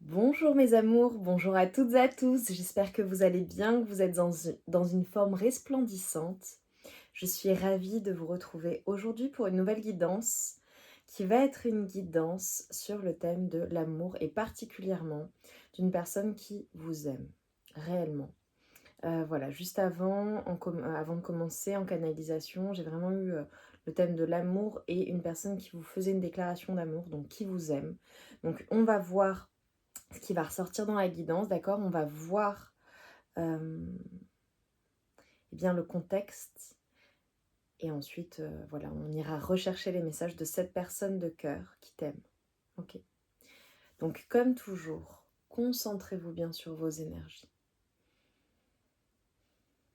Bonjour mes amours, bonjour à toutes et à tous, j'espère que vous allez bien, que vous êtes dans une forme resplendissante. Je suis ravie de vous retrouver aujourd'hui pour une nouvelle guidance qui va être une guidance sur le thème de l'amour et particulièrement d'une personne qui vous aime réellement. Voilà, juste avant de commencer en canalisation, j'ai vraiment eu le thème de l'amour et une personne qui vous faisait une déclaration d'amour, donc qui vous aime. Donc on va voir ce qui va ressortir dans la guidance, d'accord? On va voir eh bien, le contexte et ensuite, voilà, on ira rechercher les messages de cette personne de cœur qui t'aime. Ok. Donc, comme toujours, concentrez-vous bien sur vos énergies,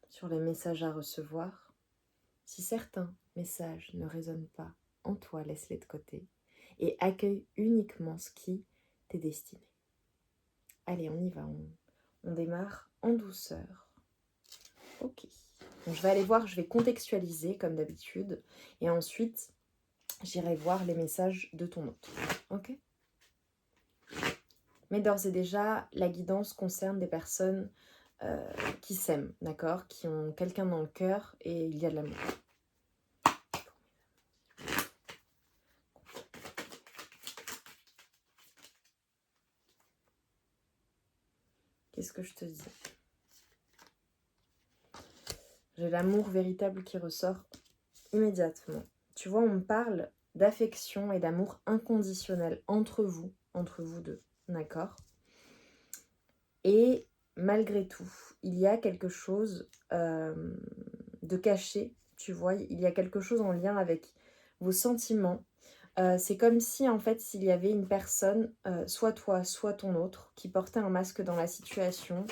sur les messages à recevoir. Si certains messages ne résonnent pas en toi, laisse-les de côté et accueille uniquement ce qui t'est destiné. Allez, on y va, on démarre en douceur. Ok. Donc je vais aller voir, je vais contextualiser comme d'habitude. Et ensuite, j'irai voir les messages de ton hôte. Ok. Mais d'ores et déjà, la guidance concerne des personnes qui s'aiment, d'accord? Qui ont quelqu'un dans le cœur et il y a de l'amour. Qu'est-ce que je te dis? J'ai l'amour véritable qui ressort immédiatement. Tu vois, on me parle d'affection et d'amour inconditionnel entre vous deux, d'accord? Et malgré tout, il y a quelque chose de caché, tu vois, il y a quelque chose en lien avec vos sentiments. C'est comme si, en fait, s'il y avait une personne, soit toi, soit ton autre, qui portait un masque dans la situation,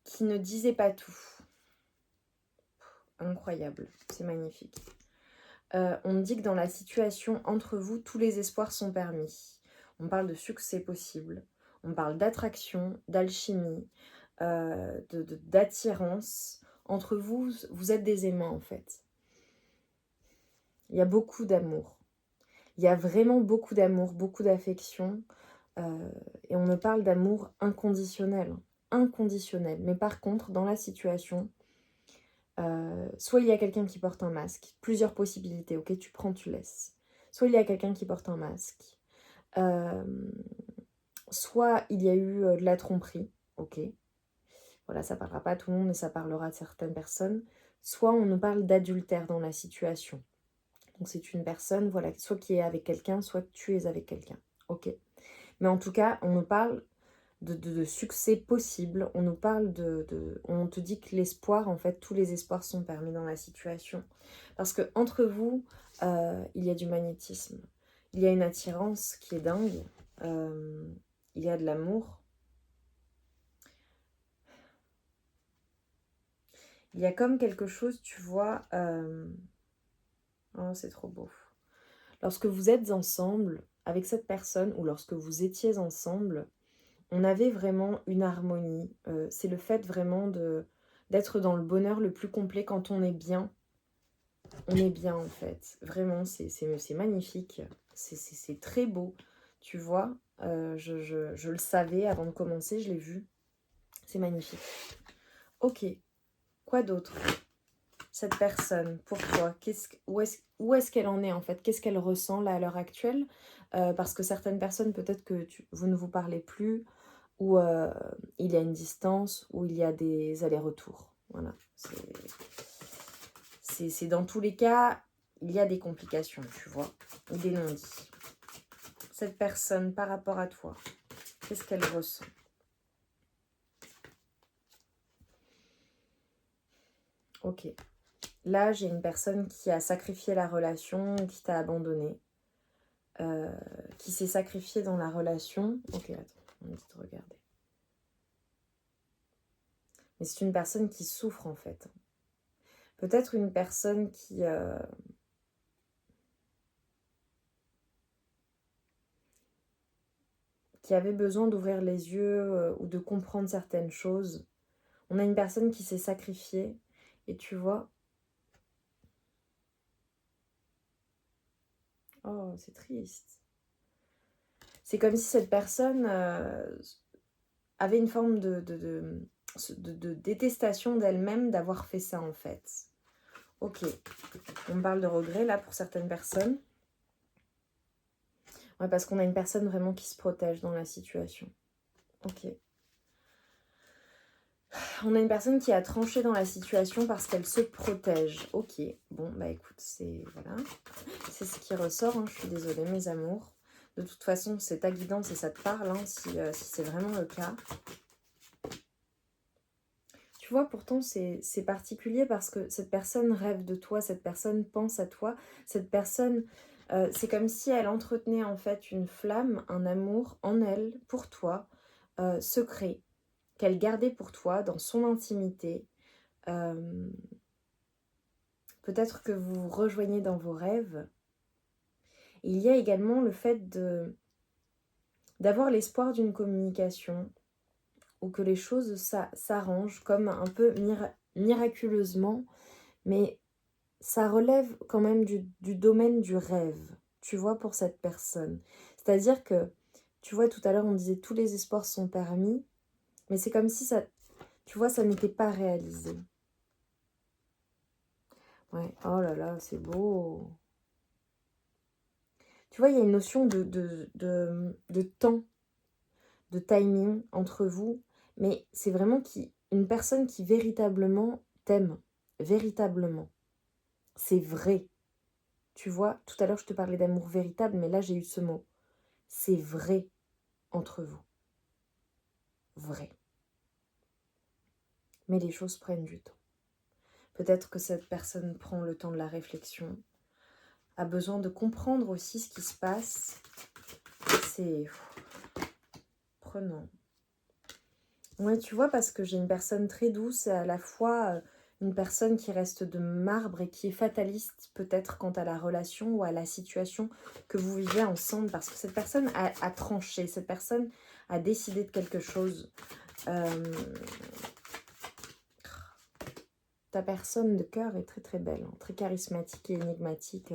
qui ne disait pas tout. Incroyable, c'est magnifique. On me dit que dans la situation entre vous, tous les espoirs sont permis. On parle de succès possible, on parle d'attraction, d'alchimie, d'attirance. Entre vous, vous êtes des aimants en fait. Il y a beaucoup d'amour. Il y a vraiment beaucoup d'amour, beaucoup d'affection. Et on me parle d'amour inconditionnel. Inconditionnel. Mais par contre, dans la situation, soit il y a quelqu'un qui porte un masque, plusieurs possibilités, ok, tu prends, tu laisses. Soit il y a quelqu'un qui porte un masque, soit il y a eu de la tromperie, ok, voilà, ça parlera pas à tout le monde, mais ça parlera à certaines personnes. Soit on nous parle d'adultère dans la situation. Donc c'est une personne, voilà, soit qui est avec quelqu'un, soit tu es avec quelqu'un, ok. Mais en tout cas, on nous parle de succès possible, on nous parle on te dit que l'espoir, en fait, tous les espoirs sont permis dans la situation. Parce que entre vous, il y a du magnétisme, il y a une attirance qui est dingue, il y a de l'amour, il y a comme quelque chose, tu vois, oh, c'est trop beau. Lorsque vous êtes ensemble avec cette personne, ou lorsque vous étiez ensemble, on avait vraiment une harmonie. C'est le fait vraiment d'être dans le bonheur le plus complet quand on est bien. On est bien en fait. Vraiment, c'est magnifique. C'est très beau. Tu vois, je le savais avant de commencer, je l'ai vu. C'est magnifique. Ok, quoi d'autre? Cette personne, pour toi, où est-ce qu'elle en est en fait? Qu'est-ce qu'elle ressent là à l'heure actuelle? Parce que certaines personnes, peut-être que vous ne vous parlez plus, où il y a une distance, où il y a des allers-retours. Voilà. C'est dans tous les cas, il y a des complications, tu vois, ou des non-dits. Cette personne, par rapport à toi, qu'est-ce qu'elle ressent? Ok. Là, j'ai une personne qui a sacrifié la relation, qui t'a abandonné, qui s'est sacrifiée dans la relation. Ok, attends, on me dit de regarder. Mais c'est une personne qui souffre, en fait. Peut-être une personne qui avait besoin d'ouvrir les yeux ou de comprendre certaines choses. On a une personne qui s'est sacrifiée et tu vois, Oh, c'est triste. C'est comme si cette personne avait une forme de détestation d'elle-même d'avoir fait ça, en fait. Ok, on parle de regret, là, pour certaines personnes. Ouais, parce qu'on a une personne vraiment qui se protège dans la situation. Ok. On a une personne qui a tranché dans la situation parce qu'elle se protège. Ok, bon, bah écoute, c'est voilà, c'est ce qui ressort, hein. Je suis désolée, mes amours. De toute façon, c'est ta guidance et ça te parle, hein, si c'est vraiment le cas. Tu vois, pourtant, c'est particulier parce que cette personne rêve de toi, cette personne pense à toi, cette personne, c'est comme si elle entretenait en fait une flamme, un amour en elle, pour toi, secret, qu'elle gardait pour toi dans son intimité. Euh, Peut-être que vous vous rejoignez dans vos rêves. Il y a également le fait d'avoir l'espoir d'une communication ou que les choses s'arrangent comme un peu miraculeusement, mais ça relève quand même du domaine du rêve, tu vois, pour cette personne. C'est-à-dire que, tu vois, tout à l'heure, on disait tous les espoirs sont permis, mais c'est comme si ça, tu vois, ça n'était pas réalisé. Ouais, oh là là, c'est beau. Tu vois, il y a une notion de temps, de timing entre vous, mais c'est vraiment une personne qui véritablement t'aime, véritablement. C'est vrai. Tu vois, tout à l'heure, je te parlais d'amour véritable, mais là, j'ai eu ce mot. C'est vrai entre vous. Vrai. Mais les choses prennent du temps. Peut-être que cette personne prend le temps de la réflexion, a besoin de comprendre aussi ce qui se passe. C'est prenant. Ouais, tu vois, parce que j'ai une personne très douce et à la fois une personne qui reste de marbre et qui est fataliste peut-être quant à la relation ou à la situation que vous vivez ensemble. Parce que cette personne a tranché, cette personne a décidé de quelque chose. Ta personne de cœur est très très belle, hein, très charismatique et énigmatique.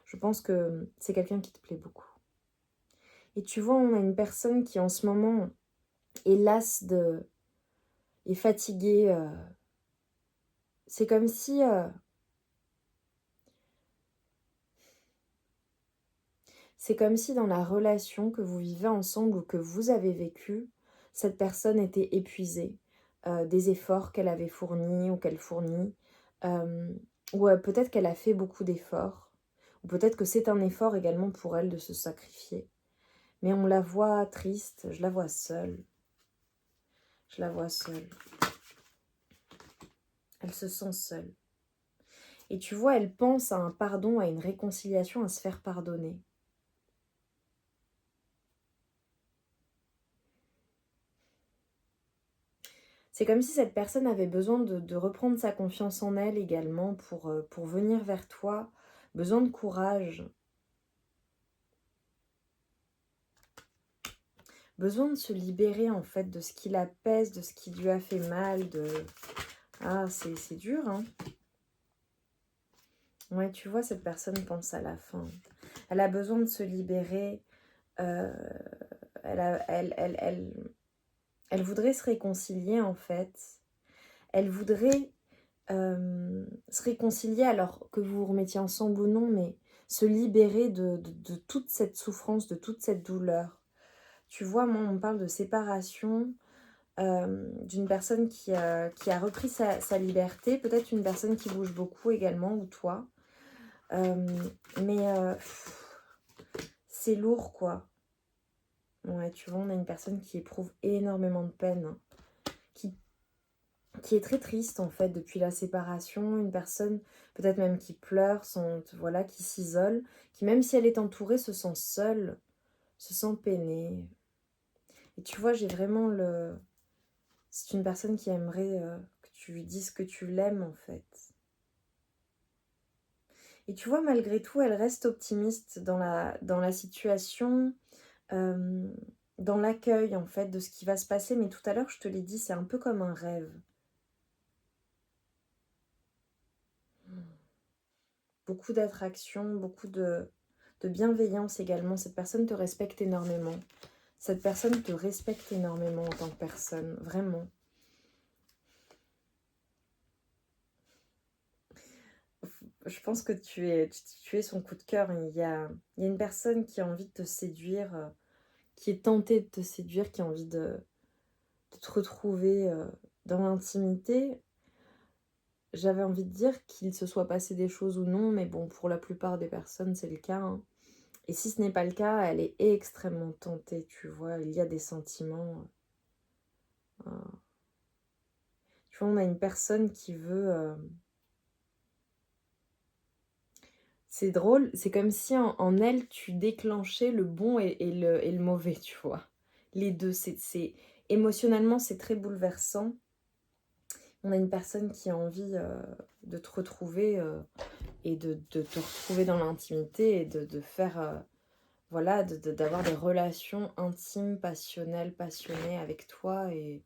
Je pense que c'est quelqu'un qui te plaît beaucoup. Et tu vois, on a une personne qui en ce moment est lasse est fatiguée. C'est comme si... c'est comme si dans la relation que vous vivez ensemble ou que vous avez vécue, cette personne était épuisée des efforts qu'elle avait fournis ou qu'elle fournit. Euh, ou peut-être qu'elle a fait beaucoup d'efforts. Ou peut-être que c'est un effort également pour elle de se sacrifier. Mais on la voit triste, je la vois seule. Je la vois seule. Elle se sent seule. Et tu vois, elle pense à un pardon, à une réconciliation, à se faire pardonner. C'est comme si cette personne avait besoin de reprendre sa confiance en elle également pour venir vers toi. Besoin de courage. Besoin de se libérer en fait de ce qui la pèse, de ce qui lui a fait mal. Ah, c'est dur, hein. Ouais, tu vois, cette personne pense à la fin. Elle a besoin de se libérer. Euh, elle voudrait se réconcilier en fait. Elle voudrait se réconcilier alors que vous vous remettiez ensemble ou non, mais se libérer de toute cette souffrance, de toute cette douleur. Tu vois, moi, on parle de séparation d'une personne qui a repris sa liberté, peut-être une personne qui bouge beaucoup également, ou toi. Mais c'est lourd, quoi. Ouais, tu vois, on a une personne qui éprouve énormément de peine, hein, qui est très triste en fait depuis la séparation, une personne peut-être même qui pleure, voilà, qui s'isole, qui même si elle est entourée se sent seule, se sent peinée. Et tu vois, j'ai vraiment le... C'est une personne qui aimerait que tu lui dises que tu l'aimes en fait. Et tu vois, malgré tout, elle reste optimiste dans la situation, euh, dans l'accueil en fait de ce qui va se passer. Mais tout à l'heure, je te l'ai dit, c'est un peu comme un rêve. Beaucoup d'attraction, beaucoup de de bienveillance également. Cette personne te respecte énormément. Cette personne te respecte énormément en tant que personne, vraiment. Je pense que tu es son coup de cœur. Il y a une personne qui a envie de te séduire, qui est tentée de te séduire, qui a envie de te retrouver dans l'intimité. J'avais envie de dire qu'il se soit passé des choses ou non, mais bon, pour la plupart des personnes, c'est le cas, hein. Et si ce n'est pas le cas, elle est extrêmement tentée, tu vois. Il y a des sentiments. euh, Tu vois, on a une personne qui veut... C'est drôle, c'est comme si en elle, tu déclenchais le bon et le mauvais, tu vois. Les deux, émotionnellement, c'est très bouleversant. On a une personne qui a envie de te retrouver et de te retrouver dans l'intimité et de faire... voilà, d'avoir des relations intimes, passionnelles, passionnées avec toi et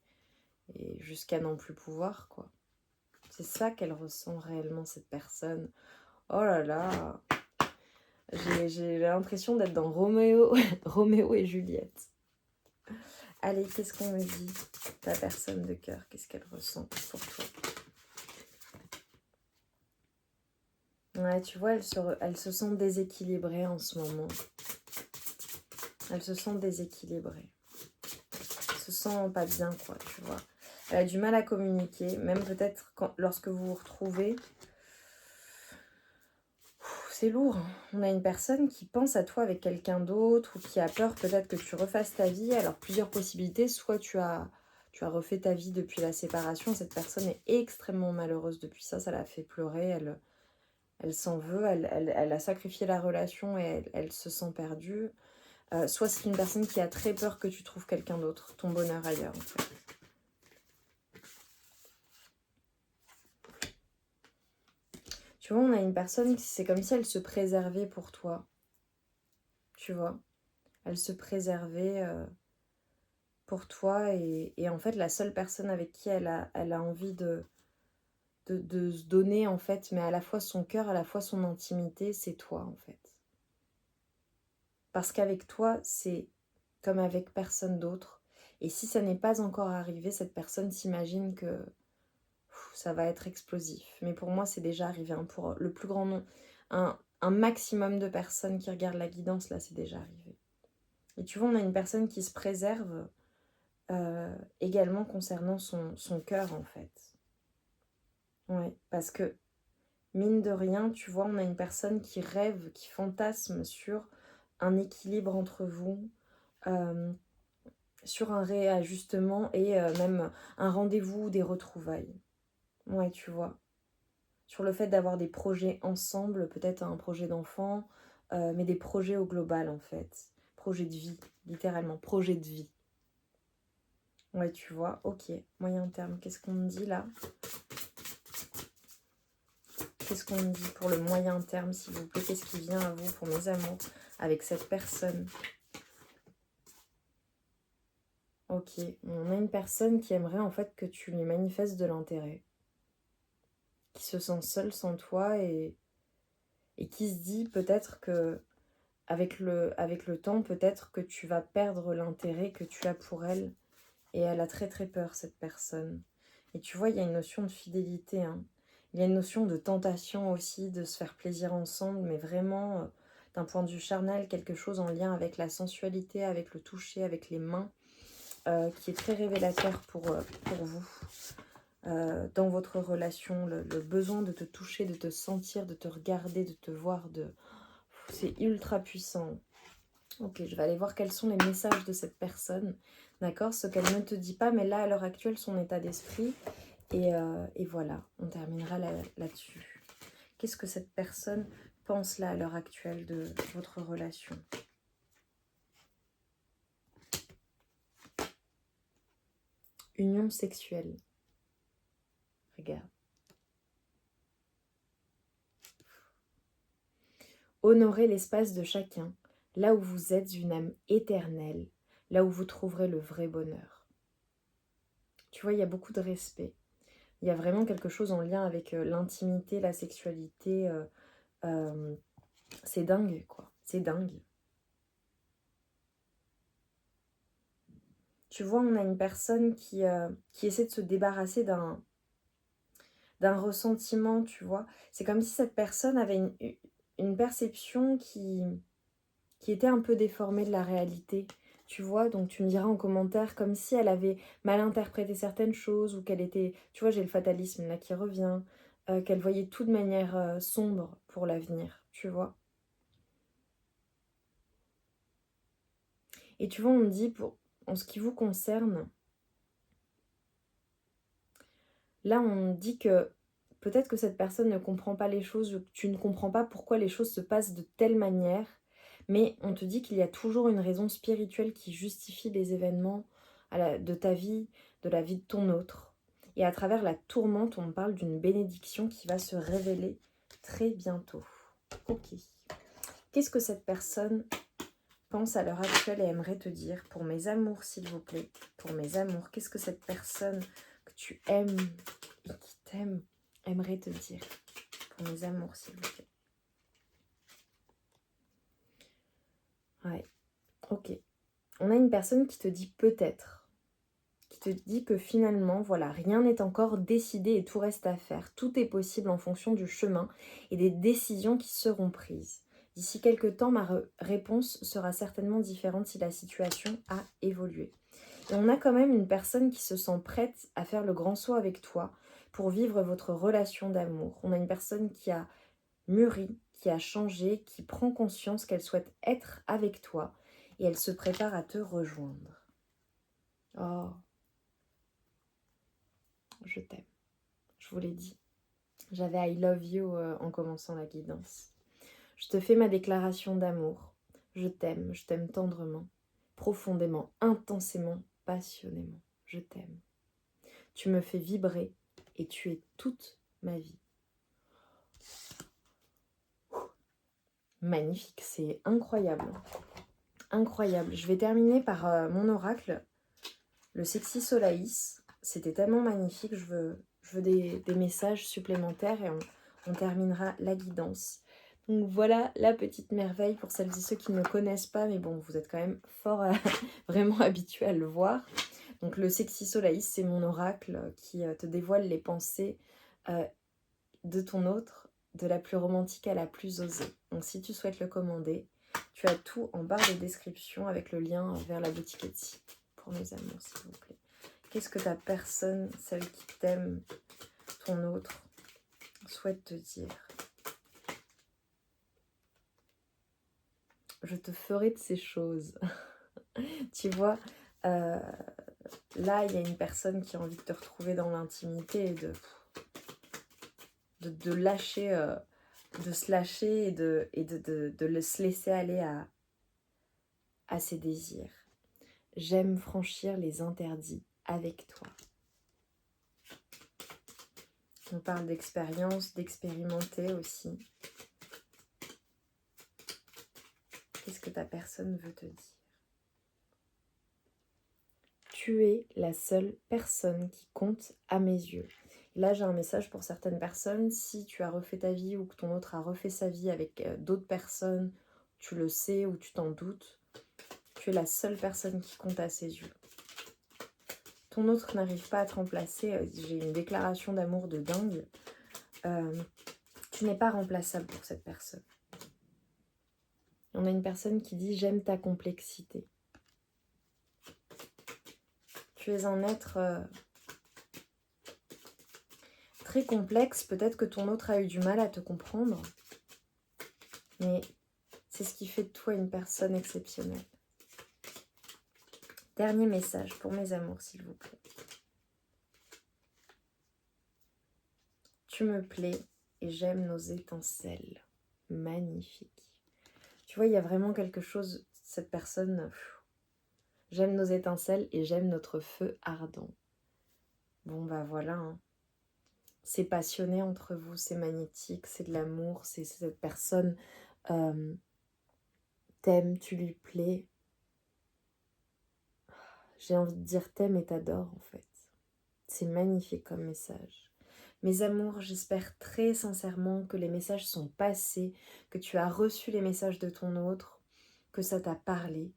jusqu'à n'en plus pouvoir, quoi. C'est ça qu'elle ressent réellement, cette personne. Oh là là, j'ai l'impression d'être dans Roméo, Roméo et Juliette. Allez, qu'est-ce qu'on me dit, ta personne de cœur? Qu'est-ce qu'elle ressent pour toi? Ouais, tu vois, elle se sent déséquilibrée en ce moment. Elle se sent déséquilibrée. Elle se sent pas bien, quoi, tu vois. Elle a du mal à communiquer, même peut-être lorsque vous vous retrouvez. C'est lourd. On a une personne qui pense à toi avec quelqu'un d'autre ou qui a peur peut-être que tu refasses ta vie. Alors, plusieurs possibilités. Soit tu as refait ta vie depuis la séparation. Cette personne est extrêmement malheureuse depuis ça. Ça l'a fait pleurer. Elle s'en veut. Elle a sacrifié la relation et elle se sent perdue. Soit c'est une personne qui a très peur que tu trouves quelqu'un d'autre. Ton bonheur ailleurs, en fait. Tu vois, on a une personne, c'est comme si elle se préservait pour toi. Tu vois, elle se préservait pour toi et en fait, la seule personne avec qui elle a envie de se donner, en fait, mais à la fois son cœur, à la fois son intimité, c'est toi, en fait. Parce qu'avec toi, c'est comme avec personne d'autre. Et si ça n'est pas encore arrivé, cette personne s'imagine que ça va être explosif. Mais pour moi, c'est déjà arrivé. Hein. Pour le plus grand nombre, un maximum de personnes qui regardent la guidance, là, c'est déjà arrivé. Et tu vois, on a une personne qui se préserve également concernant son cœur, en fait. Ouais, parce que, mine de rien, tu vois, on a une personne qui rêve, qui fantasme sur un équilibre entre vous, euh, sur un réajustement et même un rendez-vous, des retrouvailles. Ouais, tu vois. Sur le fait d'avoir des projets ensemble, peut-être un projet d'enfant, mais des projets au global en fait. Projet de vie, littéralement, projet de vie. Ouais, tu vois, ok, moyen terme, qu'est-ce qu'on me dit là? Qu'est-ce qu'on me dit pour le moyen terme, s'il vous plaît? Qu'est-ce qui vient à vous pour mes amours avec cette personne? Ok, on a une personne qui aimerait en fait que tu lui manifestes de l'intérêt, qui se sent seule sans toi et qui se dit peut-être que avec le temps, peut-être que tu vas perdre l'intérêt que tu as pour elle. Et elle a très très peur, cette personne. Et tu vois, il y a une notion de fidélité. Hein. Il y a une notion de tentation aussi, de se faire plaisir ensemble, mais vraiment, d'un point de vue charnel, quelque chose en lien avec la sensualité, avec le toucher, avec les mains, qui est très révélateur pour vous. Dans votre relation, le besoin de te toucher, de te sentir, de te regarder, de te voir, c'est ultra puissant. Ok, je vais aller voir quels sont les messages de cette personne, d'accord? Ce qu'elle ne te dit pas, mais là, à l'heure actuelle, son état d'esprit. Et voilà, on terminera là-dessus. Qu'est-ce que cette personne pense là, à l'heure actuelle, de votre relation? Union sexuelle. Regarde. Honorez l'espace de chacun, là où vous êtes une âme éternelle, là où vous trouverez le vrai bonheur. Tu vois, il y a beaucoup de respect. Il y a vraiment quelque chose en lien avec l'intimité, la sexualité. C'est dingue, quoi. C'est dingue. Tu vois, on a une personne qui essaie de se débarrasser d'un ressentiment, tu vois. C'est comme si cette personne avait une perception qui était un peu déformée de la réalité. Tu vois, donc tu me diras en commentaire comme si elle avait mal interprété certaines choses ou qu'elle était... Tu vois, j'ai le fatalisme là qui revient, qu'elle voyait tout de manière sombre pour l'avenir, tu vois. Et tu vois, on me dit, en ce qui vous concerne, là on dit que peut-être que cette personne ne comprend pas les choses ou que tu ne comprends pas pourquoi les choses se passent de telle manière, mais on te dit qu'il y a toujours une raison spirituelle qui justifie les événements de ta vie, de la vie de ton autre. Et à travers la tourmente, on parle d'une bénédiction qui va se révéler très bientôt. Ok. Qu'est-ce que cette personne pense à l'heure actuelle et aimerait te dire? Pour mes amours, s'il vous plaît. Pour mes amours, qu'est-ce que cette personne que tu aimes et qui t'aime aimerait te dire? Pour mes amours, s'il vous plaît. Ouais, ok. On a une personne qui te dit peut-être, qui te dit que finalement, voilà, rien n'est encore décidé et tout reste à faire. Tout est possible en fonction du chemin et des décisions qui seront prises. D'ici quelques temps, ma réponse sera certainement différente si la situation a évolué. Et on a quand même une personne qui se sent prête à faire le grand saut avec toi pour vivre votre relation d'amour. On a une personne qui a mûri, qui a changé, qui prend conscience qu'elle souhaite être avec toi et elle se prépare à te rejoindre. Oh, je t'aime. Je vous l'ai dit. J'avais I love you en commençant la guidance. Je te fais ma déclaration d'amour. Je t'aime tendrement, profondément, intensément, passionnément. Je t'aime. Tu me fais vibrer et tu es toute ma vie. Magnifique, c'est incroyable. Incroyable. Je vais terminer par mon oracle, le Sexy Solaïs. C'était tellement magnifique, je veux des messages supplémentaires et on terminera la guidance. Donc voilà la petite merveille pour celles et ceux qui ne me connaissent pas, mais bon, vous êtes quand même fort vraiment habitués à le voir. Donc le Sexy Solaïs, c'est mon oracle qui te dévoile les pensées de ton autre, de la plus romantique à la plus osée. Donc si tu souhaites le commander, tu as tout en barre de description avec le lien vers la boutique Etsy. Pour mes amours, s'il vous plaît. Qu'est-ce que ta personne, celle qui t'aime, ton autre, souhaite te dire? Je te ferai de ces choses. Tu vois, là, il y a une personne qui a envie de te retrouver dans l'intimité et de lâcher, de se lâcher et de se laisser aller à ses désirs. J'aime franchir les interdits avec toi. On parle d'expérience, d'expérimenter aussi. Qu'est-ce que ta personne veut te dire? Tu es la seule personne qui compte à mes yeux. Et là, j'ai un message pour certaines personnes. Si tu as refait ta vie ou que ton autre a refait sa vie avec d'autres personnes, tu le sais ou tu t'en doutes, tu es la seule personne qui compte à ses yeux. Ton autre n'arrive pas à te remplacer. J'ai une déclaration d'amour de dingue. Tu n'es pas remplaçable pour cette personne. On a une personne qui dit « J'aime ta complexité ». Tu es un être très complexe. Peut-être que ton autre a eu du mal à te comprendre. Mais c'est ce qui fait de toi une personne exceptionnelle. Dernier message pour mes amours, s'il vous plaît. Tu me plais et j'aime nos étincelles. Magnifique. Tu vois, il y a vraiment quelque chose, cette personne... J'aime nos étincelles et j'aime notre feu ardent. Bon, bah voilà. Hein. C'est passionné entre vous, c'est magnétique, c'est de l'amour, c'est cette personne t'aime, tu lui plais. J'ai envie de dire t'aime et t'adore en fait. C'est magnifique comme message. Mes amours, j'espère très sincèrement que les messages sont passés, que tu as reçu les messages de ton autre, que ça t'a parlé.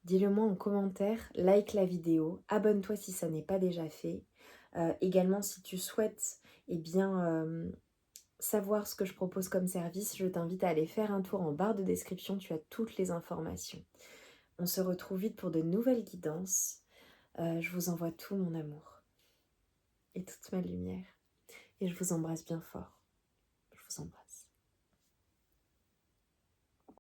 Dis-le moi en commentaire, like la vidéo, abonne-toi si ça n'est pas déjà fait. Également, si tu souhaites savoir ce que je propose comme service, je t'invite à aller faire un tour en barre de description, tu as toutes les informations. On se retrouve vite pour de nouvelles guidances. Je vous envoie tout mon amour et toute ma lumière. Et je vous embrasse bien fort. Je vous embrasse.